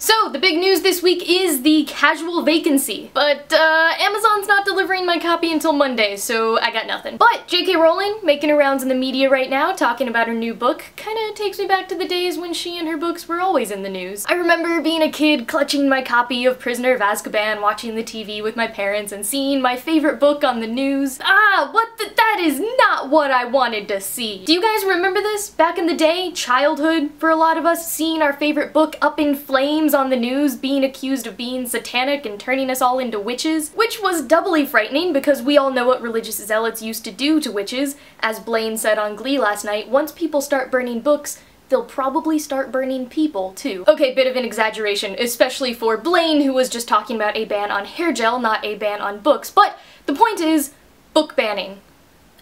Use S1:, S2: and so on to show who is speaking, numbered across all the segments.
S1: So, the big news this week is the casual vacancy. But, Amazon's not delivering my copy until Monday, so I got nothing. But J.K. Rowling, making her rounds in the media right now, talking about her new book, kinda takes me back to the days when she and her books were always in the news. I remember being a kid, clutching my copy of Prisoner of Azkaban, watching the TV with my parents, and seeing my favorite book on the news. That is not what I wanted to see. Do you guys remember this? Back in the day, childhood, for a lot of us, seeing our favorite book up in flames on the news, being accused of being satanic and turning us all into witches, which was doubly frightening because we all know what religious zealots used to do to witches. As Blaine said on Glee last night, once people start burning books, they'll probably start burning people, too. Okay, bit of an exaggeration, especially for Blaine, who was just talking about a ban on hair gel, not a ban on books. But the point is, book banning.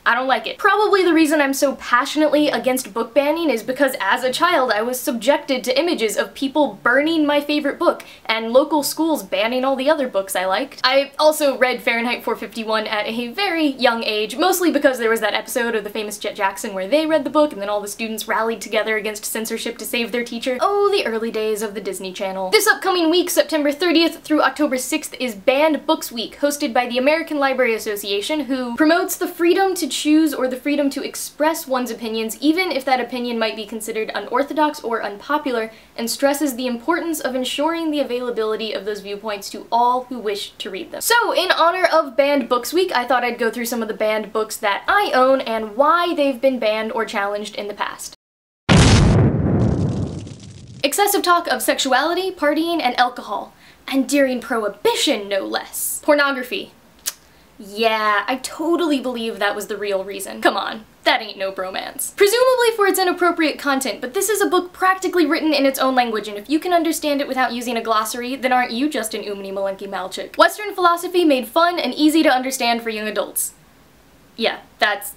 S1: I don't like it. Probably the reason I'm so passionately against book banning is because as a child I was subjected to images of people burning my favorite book and local schools banning all the other books I liked. I also read Fahrenheit 451 at a very young age, mostly because there was that episode of The Famous Jet Jackson where they read the book and then all the students rallied together against censorship to save their teacher. Oh, the early days of the Disney Channel. This upcoming week, September 30th through October 6th, is Banned Books Week, hosted by the American Library Association, who promotes the freedom to choose or the freedom to express one's opinions, even if that opinion might be considered unorthodox or unpopular, and stresses the importance of ensuring the availability of those viewpoints to all who wish to read them. So, in honor of Banned Books Week, I thought I'd go through some of the banned books that I own and why they've been banned or challenged in the past. Excessive talk of sexuality, partying, and alcohol. And during Prohibition, no less. Pornography. Yeah, I totally believe that was the real reason. Come on, that ain't no bromance. Presumably for its inappropriate content, but this is a book practically written in its own language, and if you can understand it without using a glossary, then aren't you just an Oomni Malenki Malchik? Western philosophy made fun and easy to understand for young adults. Yeah, that's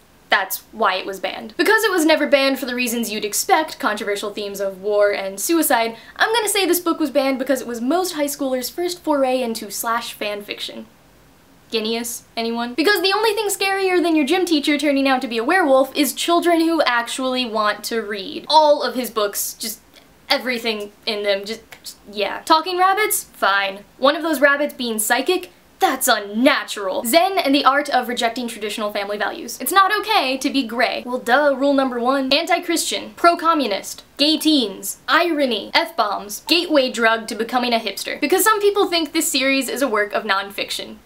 S1: why it was banned. Because it was never banned for the reasons you'd expect, controversial themes of war and suicide, I'm gonna say this book was banned because it was most high schoolers' first foray into slash fanfiction. Guineas? Anyone? Because the only thing scarier than your gym teacher turning out to be a werewolf is children who actually want to read. All of his books, just everything in them, just yeah. Talking rabbits? Fine. One of those rabbits being psychic? That's unnatural. Zen and the art of rejecting traditional family values. It's not okay to be gray. Well, duh, rule number one. Anti-Christian, pro-communist, gay teens, irony, F-bombs, gateway drug to becoming a hipster. Because some people think this series is a work of non-fiction.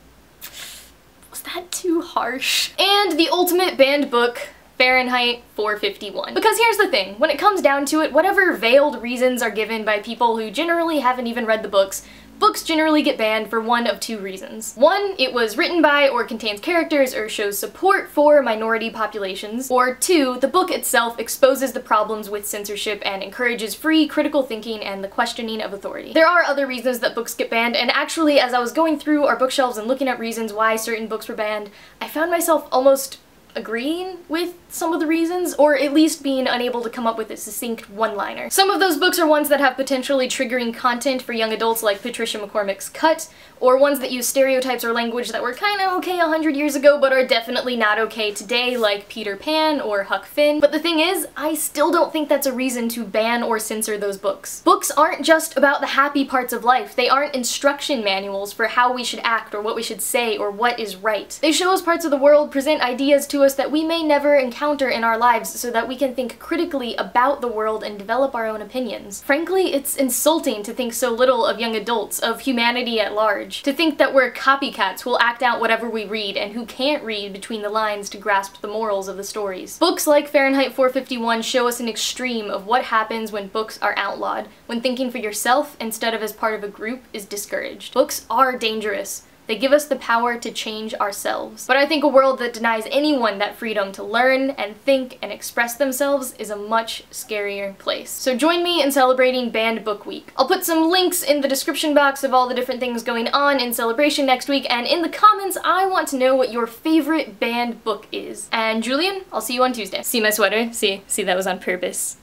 S1: Was that too harsh? And the ultimate banned book, Fahrenheit 451. Because here's the thing, when it comes down to it, whatever veiled reasons are given by people who generally haven't even read the books, books generally get banned for one of two reasons. One, it was written by or contains characters or shows support for minority populations, or two, the book itself exposes the problems with censorship and encourages free, critical thinking and the questioning of authority. There are other reasons that books get banned, and actually as I was going through our bookshelves and looking at reasons why certain books were banned, I found myself almost agreeing with some of the reasons, or at least being unable to come up with a succinct one-liner. Some of those books are ones that have potentially triggering content for young adults like Patricia McCormick's Cut, or ones that use stereotypes or language that were kinda okay 100 years ago but are definitely not okay today, like Peter Pan or Huck Finn. But the thing is, I still don't think that's a reason to ban or censor those books. Books aren't just about the happy parts of life. They aren't instruction manuals for how we should act or what we should say or what is right. They show us parts of the world, present ideas to us that we may never encounter in our lives so that we can think critically about the world and develop our own opinions. Frankly, it's insulting to think so little of young adults, of humanity at large. To think that we're copycats who'll act out whatever we read and who can't read between the lines to grasp the morals of the stories. Books like Fahrenheit 451 show us an extreme of what happens when books are outlawed, when thinking for yourself instead of as part of a group is discouraged. Books are dangerous. They give us the power to change ourselves. But I think a world that denies anyone that freedom to learn and think and express themselves is a much scarier place. So join me in celebrating Banned Book Week. I'll put some links in the description box of all the different things going on in celebration next week, and in the comments I want to know what your favorite banned book is. And Julian, I'll see you on Tuesday. See my sweater? See that was on purpose.